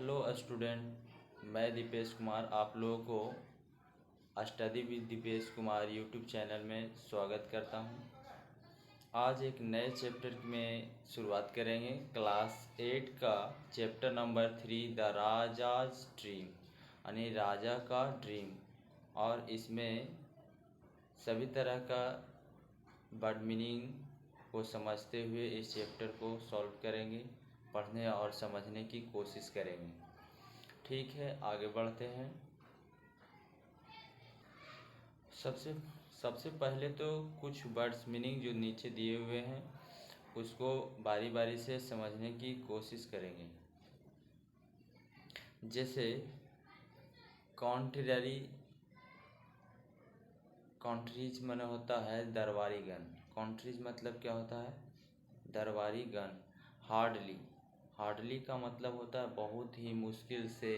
Hello student, मैं दीपेश कुमार आप लोगों को study with Deepesh Kumar YouTube channel में स्वागत करता हूं। आज एक नए चैप्टर में शुरुआत करेंगे। क्लास 8 का chapter number 3 the rajas dream, यानी राजा का ड्रीम। और इसमें सभी तरह का वर्ड मीनिंग को समझते हुए इस चैप्टर को सॉल्व करेंगे, पढ़ने और समझने की कोशिश करेंगे। ठीक है, आगे बढ़ते हैं। सबसे पहले तो कुछ वर्ड्स मीनिंग जो नीचे दिए हुए हैं उसको बारी बारी से समझने की कोशिश करेंगे। जैसे कॉन्ट्ररी, कॉन्ट्रीज माने होता है दरबारी गन। कॉन्ट्रीज मतलब क्या होता है? दरबारी गन। हार्डली, हार्डली का मतलब होता है बहुत ही मुश्किल से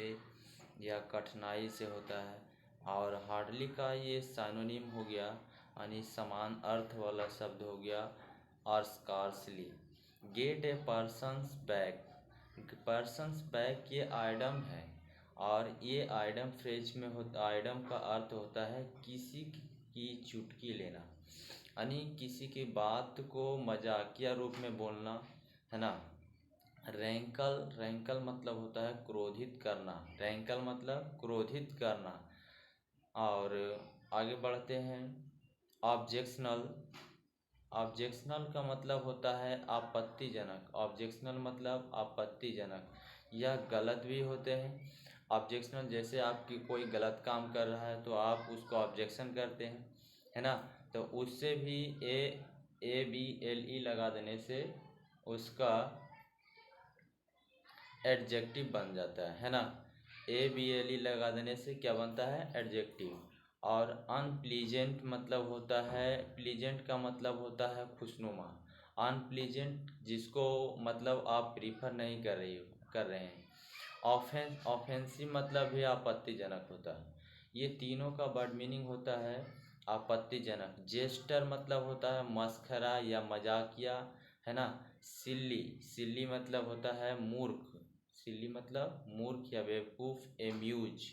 या कठिनाई से होता है। और हार्डली का ये साइनोनिम हो गया, यानी समान अर्थ वाला शब्द हो गया और स्कार्सली। गेट ए पर्सन्स बैक, पर्सन्स बैक ये आइडम है और ये आइडम फ्रेज में होता, आइडम का अर्थ होता है किसी की चुटकी लेना, यानी किसी की बात को मजाकिया रूप में बोलना, है ना। रैंकल, रैंकल मतलब होता है क्रोधित करना। रैंकल मतलब क्रोधित करना। और आगे बढ़ते हैं। ऑब्जेक्शनल, ऑब्जेक्शनल का मतलब होता है आपत्तिजनक। ऑब्जेक्शनल मतलब आपत्तिजनक या गलत भी होते हैं। ऑब्जेक्शनल जैसे आपकी कोई गलत काम कर रहा है तो आप उसको ऑब्जेक्शन करते हैं, है ना। तो उससे भी ABLE लगा देने से उसका एडजेक्टिव बन जाता है ना। ABLE लगा देने से क्या बनता है? एडजेक्टिव। और अनप्लीजेंट मतलब होता है, प्लीजेंट का मतलब होता है खुशनुमा। अनप्लीजेंट जिसको मतलब आप प्रीफर नहीं कर रहे हैं। ऑफेंसिव मतलब भी आपत्तिजनक होता है। ये तीनों का वर्ड मीनिंग होता है आपत्तिजनक। जेस्टर मतलब होता है मस्खरा या मजाकिया, है ना। सिल्ली, सिल्ली मतलब होता है मूर्ख। सिल्ली मतलब मूर्ख या बेवकूफ़। एम्यूज,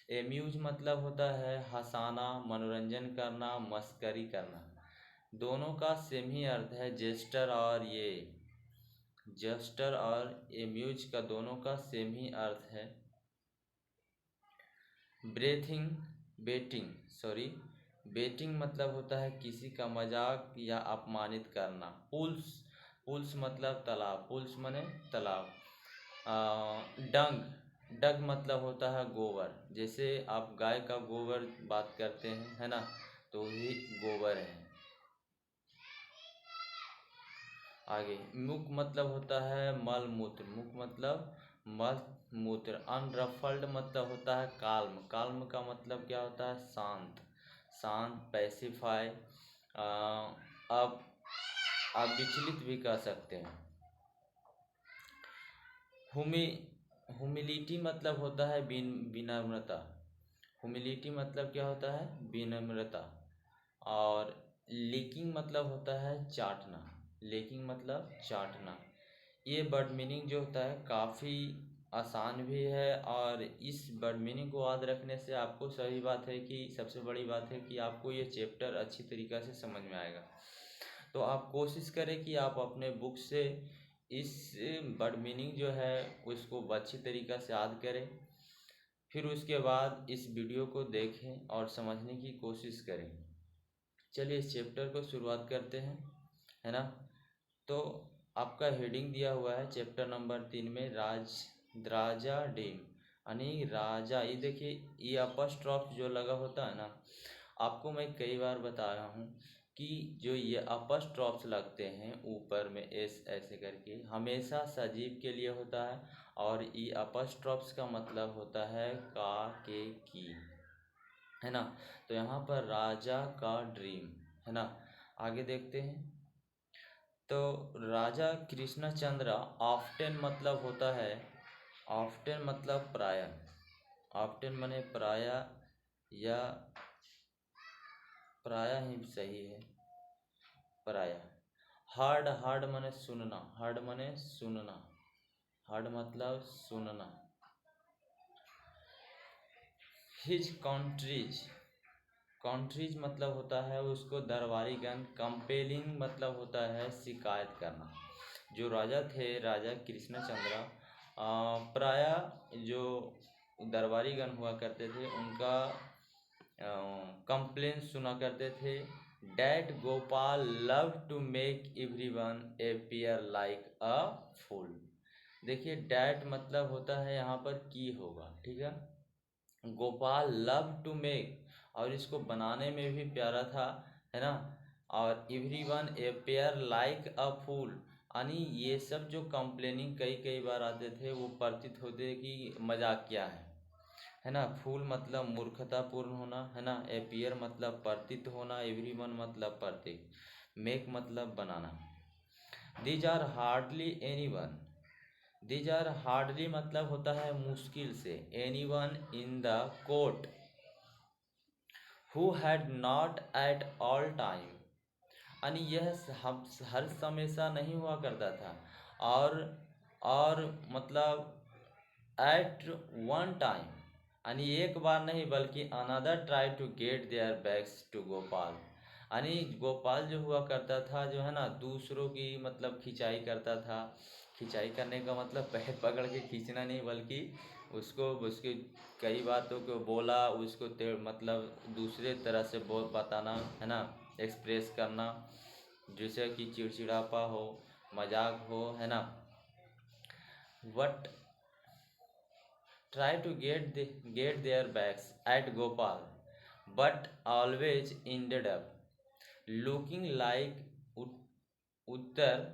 एम्यूज मतलब होता है हंसाना, मनोरंजन करना, मस्करी करना। दोनों का सेम ही अर्थ है। जेस्टर और ये जस्टर और एम्यूज का दोनों का सेम ही अर्थ है। ब्रेथिंग, बेटिंग, सॉरी, बेटिंग मतलब होता है किसी का मजाक या अपमानित करना। पुल्स, पुल्स मतलब तालाब। पुल्स माने तालाब। डंग, डग मतलब होता है गोबर। जैसे आप गाय का गोबर बात करते हैं, है ना, तो ही गोबर है। आगे मुख मतलब होता है मल मूत्र। मुख मतलब मल मूत्र। अनरफल्ड मतलब होता है काल्म। काल्म का मतलब क्या होता है? शांत, शांत, पैसिफाई। अब आप विचलित भी कह सकते हैं। ह्यूमिलिटी मतलब होता है विनम्रता। ह्यूमिलिटी मतलब क्या होता है? विनम्रता। और लीकिंग मतलब होता है चाटना। लीकिंग मतलब चाटना। ये वर्ड मीनिंग जो होता है काफ़ी आसान भी है और इस वर्ड मीनिंग को याद रखने से आपको सही बात है कि सबसे बड़ी बात है कि आपको ये चैप्टर अच्छी तरीक़ा से समझ में आएगा। तो आप कोशिश करें कि आप अपने बुक से इस वर्ड मीनिंग जो है उसको अच्छी तरीक़ा से याद करें। फिर उसके बाद इस वीडियो को देखें और समझने की कोशिश करें। चलिए इस चैप्टर को शुरुआत करते हैं, है ना। तो आपका हेडिंग दिया हुआ है चैप्टर नंबर 3 में राजा ड्रीम, यानी राजा। ये देखिए, ये अपस्ट्रॉफ जो लगा होता है ना, आपको मैं कई बार बता रहा हूँ कि जो ये अपस्ट्रॉफ्स लगते हैं ऊपर में एस ऐसे करके, हमेशा सजीव के लिए होता है। और ये अपस्ट्रॉफ्स का मतलब होता है का, के, की, है ना। तो यहाँ पर राजा का ड्रीम, है ना। आगे देखते हैं। तो राजा कृष्णचंद्र, ऑफ्टन मतलब होता है, ऑफ्टन मतलब प्रायः, ऑफ्टन माने प्रायः या प्रायः ही सही है, प्रायः। हार्ड, हार्ड माने सुनना, हार्ड माने सुनना, हार्ड मतलब सुनना। हिज कॉन्ट्रीज, कॉन्ट्रीज मतलब होता है उसको दरबारीगण, कंपेलिंग मतलब होता है शिकायत करना। जो राजा थे, राजा कृष्णचंद्र, प्रायः जो दरबारीगण हुआ करते थे उनका कंप्लेन सुना करते थे। That Gopal love to make everyone appear like a fool. देखिए डैट मतलब होता है यहाँ पर की होगा, ठीक है। गोपाल लव टू मेक, और इसको बनाने में भी प्यारा था, है ना। और एवरीवन अपीयर लाइक अ फूल, यानी ये सब जो कंप्लेनिंग कई कई बार आते थे वो प्रतीत होते कि मजाक क्या है ना। फूल मतलब मूर्खतापूर्ण होना, है ना। एपियर मतलब प्रतीत होना, एवरीवन मतलब प्रत्येक, मेक मतलब बनाना। These are hardly anyone, these are hardly मतलब होता है मुश्किल से, anyone in the court who had not at all time, यानी यह हर हमेशा नहीं हुआ करता था, और मतलब एट वन टाइम, यानी एक बार नहीं बल्कि another try to get their bags to Gopal, यानी गोपाल जो हुआ करता था जो है ना दूसरों की मतलब खिंचाई करता था। खिंचाई करने का मतलब पैर पकड़ के खींचना नहीं, बल्कि उसको उसके कई बातों को बोला, उसको मतलब दूसरे तरह से बोल बताना, है ना, एक्सप्रेस करना, जैसे कि चिड़चिड़ापा हो, मजाक हो, है ना। What try to get their backs at Gopal, but always ended up looking like Uttar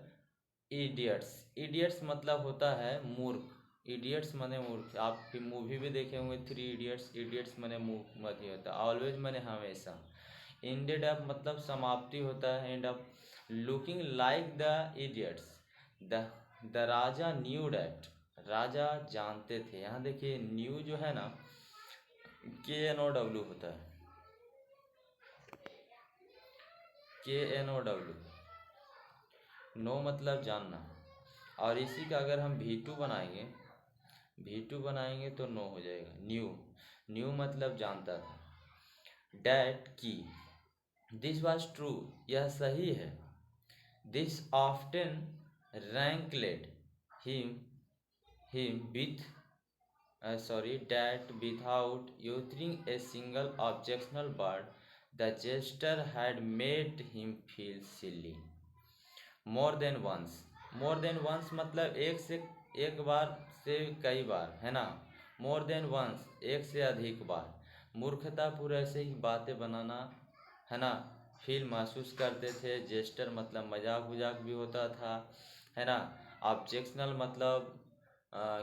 idiots। idiots मतलब होता है मूर्ख, idiots मने मूर्ख। आप मूवी भी देखे होंगे थ्री इडियट्स, idiots मने मूर्ख मत ही होता। always मने हमेशा। ended up मतलब समाप्ति होता है, end up। looking like the idiots, the Raja knew that, राजा जानते थे। यहाँ देखिए न्यू जो है ना KNOW होता है, KNOW, नो मतलब जानना, और इसी का अगर हम V2 बनाएंगे, V2 बनाएंगे तो नो हो जाएगा। न्यू, न्यू मतलब जानता था। डैट की, दिस वॉज ट्रू, यह सही है। This often rankled him with that without uttering a single objectionable word, the jester had made him feel silly more than once। more than once मतलब एक बार से कई बार, है ना। more than once एक से अधिक बार, मूर्खतापूर्ण ऐसे ही बातें बनाना, है ना, फील महसूस करते थे। जेस्टर मतलब मजाक उजाक भी होता था, है ना। ऑब्जेक्शनल मतलब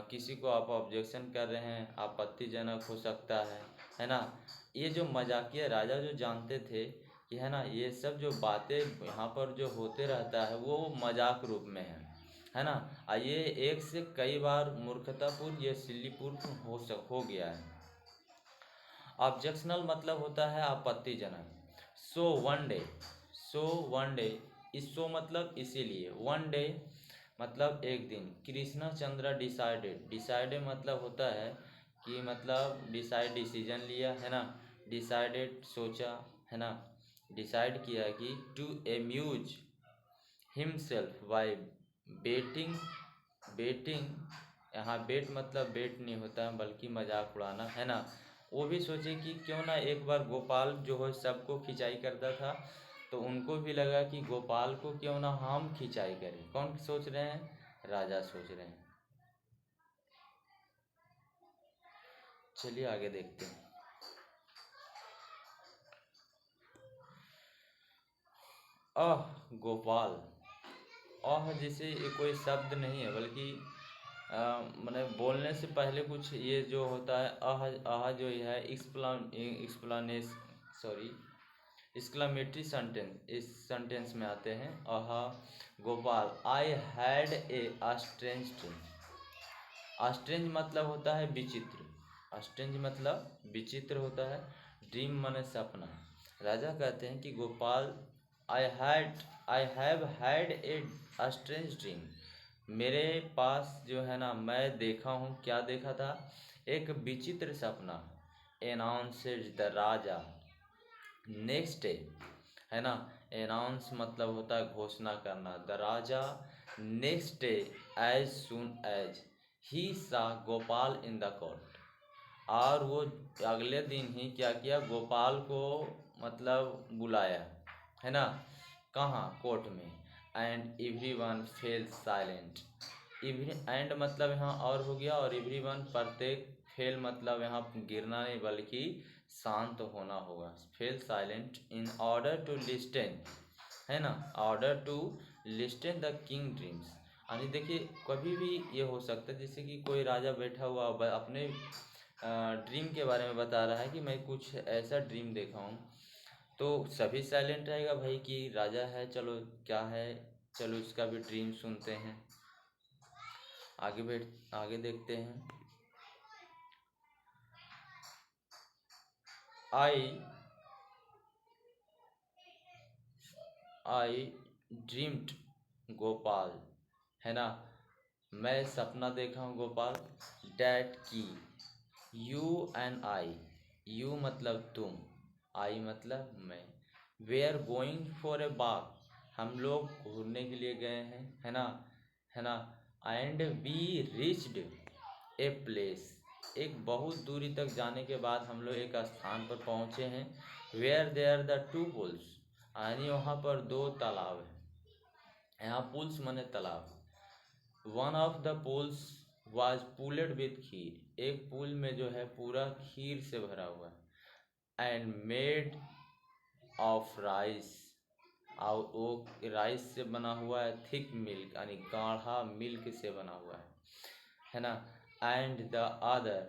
किसी को आप ऑब्जेक्शन कर रहे हैं, आपत्तिजनक हो सकता है ना। ये जो मजाकिया राजा जो जानते थे कि है ना ये सब जो बातें यहाँ पर जो होते रहता है वो मजाक रूप में है ना। ये एक से कई बार मूर्खतापूर्ण या सिल्लीपूर्ण हो गया है। ऑब्जेक्शनल मतलब होता है आपत्तिजनक। So one day, so one day, इस सो मतलब इसीलिए, वन डे मतलब एक दिन, कृष्णचंद्र डिसाइडेड, डिसाइडेड मतलब होता है कि मतलब डिसाइड डिसीजन लिया, है ना। डिसाइडेड सोचा, है ना, डिसाइड किया कि to amuse himself by betting, betting, यहाँ बेट मतलब बेट नहीं होता है बल्कि मजाक उड़ाना, है ना। वो भी सोचे कि क्यों ना एक बार गोपाल जो है सबको खिंचाई करता था, तो उनको भी लगा कि गोपाल को क्यों ना हम खिंचाई करें। कौन सोच रहे हैं? राजा सोच रहे हैं। चलिए आगे देखते हैं। गोपाल, जैसे ये कोई शब्द नहीं है बल्कि मैंने बोलने से पहले कुछ ये जो होता है जो है एक्सप्लानेस सॉरी एक्सक्लामेटरी सेंटेंस, इस सेंटेंस में आते हैं। Gopal, I had a strange dream. Strange मतलब होता है विचित्र, स्ट्रेंज मतलब विचित्र होता है। ड्रीम माने सपना। राजा कहते हैं कि Gopal, I have had a strange dream, मेरे पास जो है ना मैं देखा हूँ, क्या देखा था, एक विचित्र सपना। Announced the raja next day, है ना। अनाउंस मतलब होता है घोषणा करना। The raja next day as soon as he saw Gopal in the court, और वो अगले दिन ही क्या किया, गोपाल को मतलब बुलाया, है ना, कहाँ, कोर्ट में। And every one fail silent, every and मतलब यहाँ और हो गया, और एवरी वन प्रत्येक, फेल मतलब यहाँ गिरना नहीं बल्कि शांत होना होगा। Fell silent in order to listen, है ना, order to listen the king dreams. यानी देखिए कभी भी ये हो सकता है, जैसे कि कोई राजा बैठा हुआ अपने ड्रीम के बारे में बता रहा है कि मैं कुछ ऐसा ड्रीम देखा हूँ, तो सभी साइलेंट रहेगा भाई कि राजा है, चलो क्या है, चलो इसका भी ड्रीम सुनते हैं। आगे देखते हैं। आई आई ड्रीम्ड गोपाल, है ना, मैं सपना देखा हूँ गोपाल, डैट की यू एंड आई, यू मतलब तुम, आई मतलब मैं, we are going for a walk, हम लोग घूमने के लिए गए हैं, है ना, है ना। And we reached a place, एक बहुत दूरी तक जाने के बाद हम लोग एक स्थान पर पहुँचे हैं। Where there the two pools, यानी वहाँ पर दो तालाब हैं। यहाँ पुल्स माने तालाब। One of the pools was pulled with kheer, एक पुल में जो है पूरा खीर से भरा हुआ है। एंड मेड ऑफ राइस, और वो राइस से बना हुआ है। थिक मिल्क यानी गाढ़ा मिल्क से बना हुआ है ना। एंड द अदर,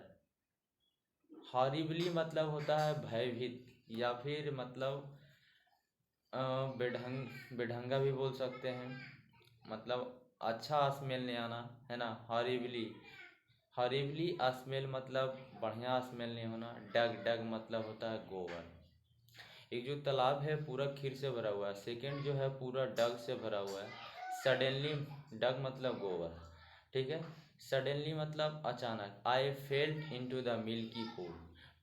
हॉरिबली मतलब होता है भयभीत, या फिर मतलब बेढंगा भी बोल सकते हैं, मतलब अच्छा स्मेल नहीं आना, है ना। हॉरिबली, हॉरिबली स्मेल मतलब बढ़िया स्मेल नहीं होना। डग, डग मतलब होता है गोबर। एक जो तालाब है पूरा खीर से भरा हुआ है, सेकंड जो है पूरा डग से भरा हुआ है। सडनली, डग मतलब गोबर, ठीक है। सडनली मतलब अचानक। I felt into the milky pool,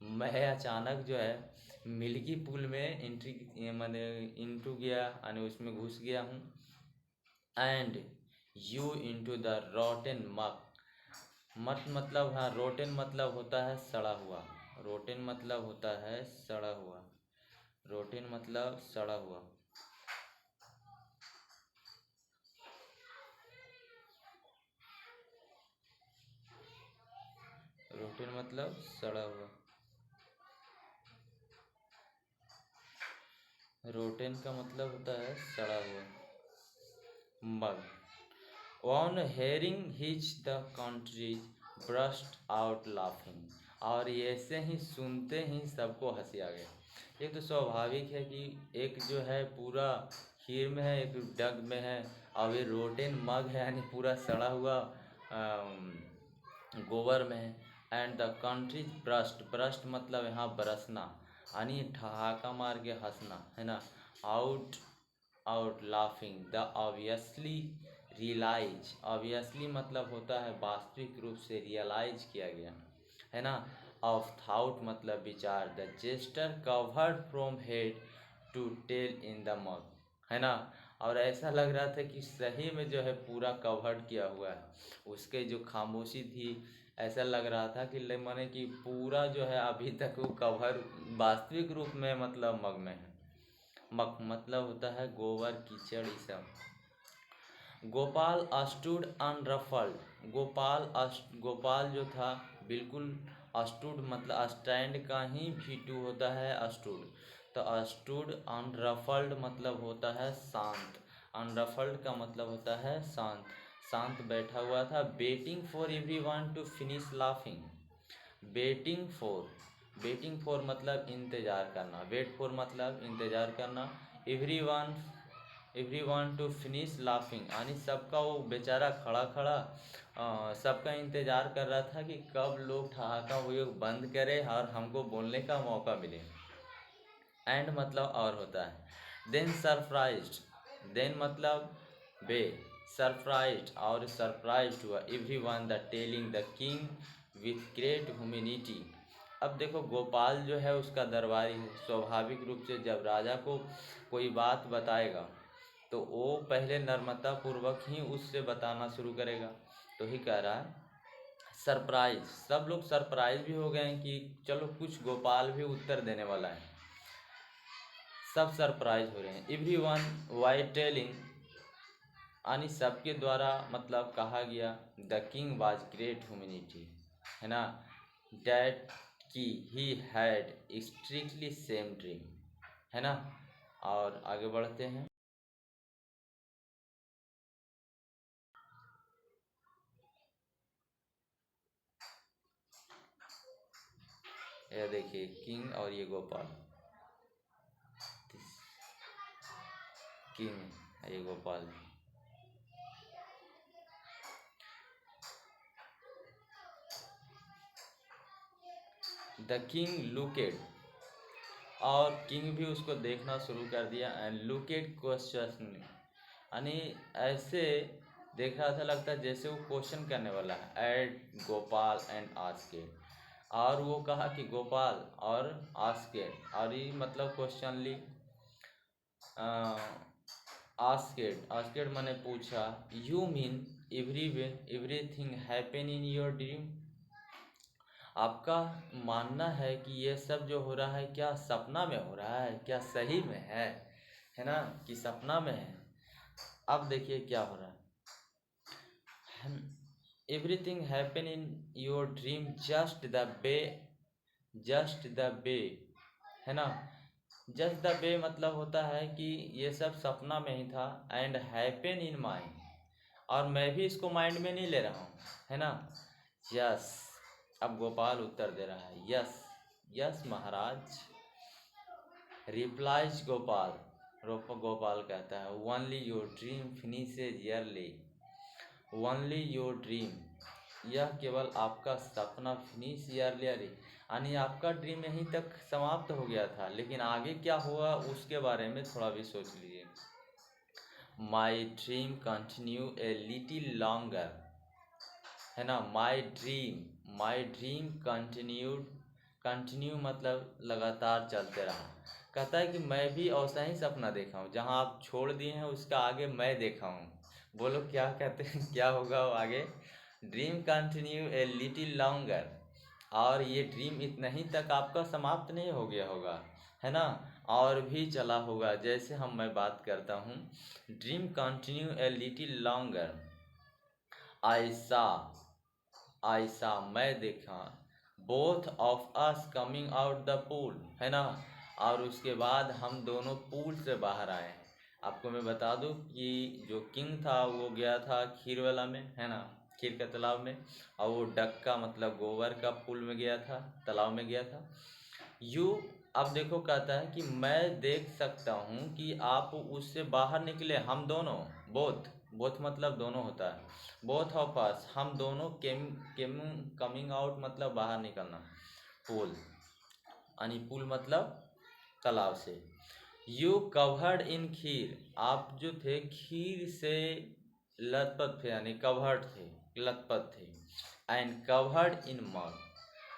मैं अचानक जो है मिल्की पूल में एंट्री मैंने इंटू गया यानी उसमें घुस गया हूँ। And you into the rotten मक, मत मतलब, हाँ, रोटन मतलब होता है सड़ा हुआ, रोटन मतलब होता है सड़ा हुआ, रोटन मतलब सड़ा हुआ। रोटन मतलब सड़ा हुआ, रोटन का मतलब होता है सड़ा हुआ। Mug, on hearing which the courtiers burst out laughing, और ऐसे ही सुनते ही सबको हंसी आ गई। ये तो स्वाभाविक है कि एक जो है पूरा खीर में है, एक डग में है, और ये रोटेन मग है यानी पूरा सड़ा हुआ गोबर में है। And the courtiers burst, burst मतलब यहाँ बरसना यानी ठहाका मार के हंसना, है ना। Out, out laughing the obviously realise, obviously मतलब होता है वास्तविक रूप से, रियलाइज किया गया, है ना। ऑफ थाउट मतलब विचार। The jester covered from head to tail in the mug, है ना। और ऐसा लग रहा था कि सही में जो है पूरा कवर्ड किया हुआ है, उसके जो खामोशी थी, ऐसा लग रहा था कि माने कि पूरा जो है अभी तक वो कवर वास्तविक रूप में मतलब मग में है। मग मतलब होता है गोबर, कीचड़, ये सब। गोपाल अस्टूड अनरफल्ड, गोपाल जो था बिल्कुल, अस्टूड मतलब स्टैंड का ही V2 होता है अस्टूड, तो अस्टूड अनरफल्ड मतलब होता है शांत, अनरफल्ड का मतलब होता है शांत, शांत बैठा हुआ था। Waiting for everyone to finish laughing, waiting for, waiting for मतलब इंतज़ार करना, वेट फॉर मतलब इंतज़ार करना। Everyone, everyone to finish laughing यानी सबका वो बेचारा खड़ा खड़ा सबका इंतज़ार कर रहा था कि कब लोग ठहाका हुए बंद करें और हमको बोलने का मौका मिले। एंड मतलब और होता है। देन सरप्राइज्ड, देन मतलब बे, सरप्राइज्ड और सरप्राइज्ड हुआ everyone the telling the king with great humanity, अब देखो गोपाल जो है उसका दरबारी है, स्वाभाविक रूप से जब राजा को कोई बात बताएगा तो वो पहले नम्रता पूर्वक ही उससे बताना शुरू करेगा। तो ही कह रहा है सरप्राइज, सब लोग सरप्राइज भी हो गए हैं कि चलो कुछ गोपाल भी उत्तर देने वाला है, सब सरप्राइज हो रहे हैं। एवरीवन वाई टेलिंग, यानी सबके द्वारा मतलब कहा गया the king was great humanity, है ना, डैट की he had strictly same dream, है ना। और आगे बढ़ते हैं। ये देखिए किंग और ये गोपाल, किंग है ये गोपाल। द किंग लुकेड, और किंग भी उसको देखना शुरू कर दिया। एंड लुकेड क्वेश्चन, यानी ऐसे देख रहा था, लगता है जैसे वो क्वेश्चन करने वाला है। एड गोपाल एंड आस्केड, और वो कहा कि गोपाल और आस्केड, और ये मतलब क्वेश्चन ली। आस्केड, आस्केड मैंने पूछा। You mean everything happen in your dream, आपका मानना है कि ये सब जो हो रहा है क्या सपना में हो रहा है, क्या सही में है ना, कि सपना में है। अब देखिए क्या हो रहा है। Everything happen in your dream just the way, है ना। जस्ट द वे मतलब होता है कि ये सब सपना में ही था। एंड हैपन इन माइंड, और मैं भी इसको माइंड में नहीं ले रहा हूँ, है ना। यस, अब गोपाल उत्तर दे रहा है। यस यस महाराज, रिप्लाइज गोपाल, गोपाल कहता है only your dream finishes yearly, only your dream, यह केवल आपका सपना फिनिश ईयरली, यानी आपका ड्रीम यहीं तक समाप्त हो गया था, लेकिन आगे क्या हुआ उसके बारे में थोड़ा भी सोच लीजिए। My dream continue a little longer, है ना। माई ड्रीम कंटिन्यू मतलब लगातार चलते रहा। कहता है कि मैं भी ऐसा ही सपना देखा हूँ, जहाँ आप छोड़ दिए हैं उसका आगे मैं देखा हूँ। बोलो क्या कहते हैं, क्या होगा वो आगे। Dream continue a little longer, और ये ड्रीम इतना ही तक आपका समाप्त नहीं हो गया होगा, है ना, और भी चला होगा। जैसे मैं बात करता हूँ, dream continue a little longer, ऐसा ऐसा मैं देखा, both of us coming out the pool, है ना, और उसके बाद हम दोनों पूल से बाहर आए। आपको मैं बता दूं कि जो किंग था वो गया था खीर वाला में, है ना, खीर का तालाब में, और वो डक का मतलब गोबर का पुल में गया था, तालाब में गया था। यू, अब देखो कहता है कि मैं देख सकता हूँ कि आप उससे बाहर निकले, हम दोनों, बोथ, बोथ मतलब दोनों होता है, बोथ ऑफ अस, हम दोनों कमिंग आउट मतलब बाहर निकलना, पूल, यानी पुल मतलब तालाब से। यू कवर्ड इन खीर, आप जो थे खीर से लथपथ थे, यानी कवर्ड थे, लथपथ थे। And covered in mug,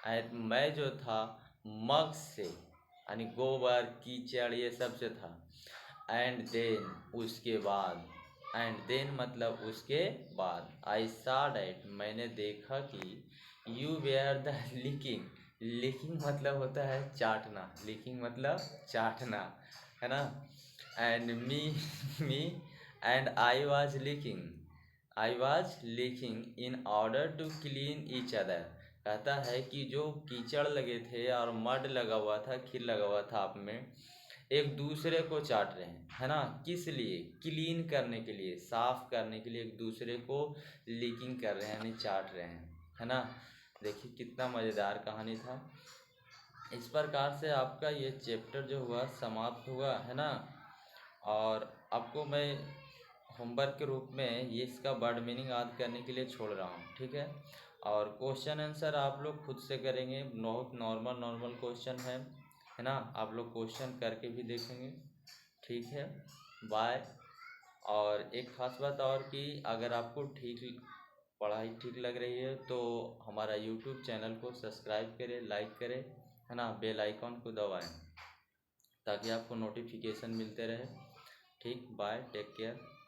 and मैं जो था मग से, यानी गोबर कीचड़ ये सब से था। एंड देन, उसके बाद, एंड देन मतलब उसके बाद, आई सॉ डैट, मैंने देखा कि you were the licking, licking मतलब होता है चाटना, लिकिंग मतलब चाटना, है ना। And me and I was licking in order to clean each other, कहता है कि जो कीचड़ लगे थे और मड लगा हुआ था, खीर लगा हुआ था आप में, एक दूसरे को चाट रहे हैं, है ना। किस लिए, क्लीन करने के लिए, साफ करने के लिए एक दूसरे को लीकिंग कर रहे हैं, यानी चाट रहे हैं, है ना। देखिए कितना मज़ेदार कहानी था। इस प्रकार से आपका ये चैप्टर जो हुआ समाप्त हुआ, है ना। और आपको मैं होमवर्क के रूप में ये इसका वर्ड मीनिंग याद करने के लिए छोड़ रहा हूँ, ठीक है। और क्वेश्चन आंसर आप लोग खुद से करेंगे, बहुत नॉर्मल क्वेश्चन है ना। आप लोग क्वेश्चन करके भी देखेंगे, ठीक है। बाय। और एक ख़ास बात और कि अगर आपको ठीक पढ़ाई ठीक लग रही है तो हमारा यूट्यूब चैनल को सब्सक्राइब करें, लाइक करें, है ना, बेल आइकॉन को दबाएं ताकि आपको नोटिफिकेशन मिलते रहे। ठीक, बाय, टेक केयर।